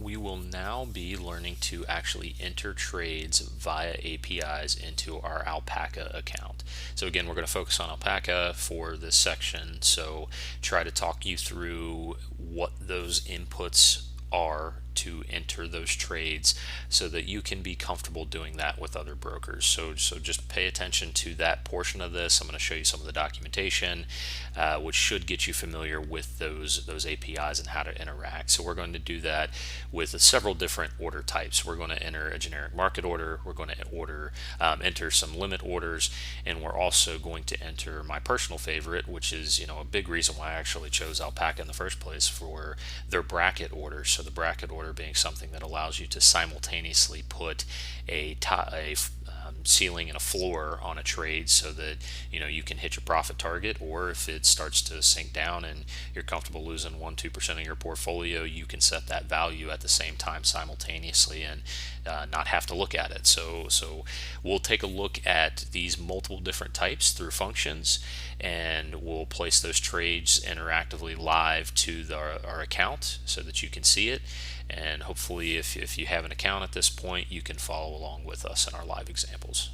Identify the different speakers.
Speaker 1: we will now be learning to actually enter trades via APIs into our Alpaca account. So again, we're going to focus on Alpaca for this section. So try to talk you through what those inputs are to enter those trades so that you can be comfortable doing that with other brokers. So just pay attention to that portion of this. I'm going to show you some of the documentation, which should get you familiar with those APIs and how to interact. So we're going to do that with several different order types. We're going to enter a generic market order. We're going to enter some limit orders, and we're also going to enter my personal favorite, which is a big reason why I actually chose Alpaca in the first place, for their bracket order. So the bracket order being something that allows you to simultaneously put a ceiling and a floor on a trade, so that you can hit your profit target, or if it starts to sink down and you're comfortable losing 1-2% of your portfolio, you can set that value at the same time simultaneously and not have to look at it. So we'll take a look at these multiple different types through functions, and we'll place those trades interactively live to our account so that you can see it. And hopefully if you have an account at this point, you can follow along with us in our live examples.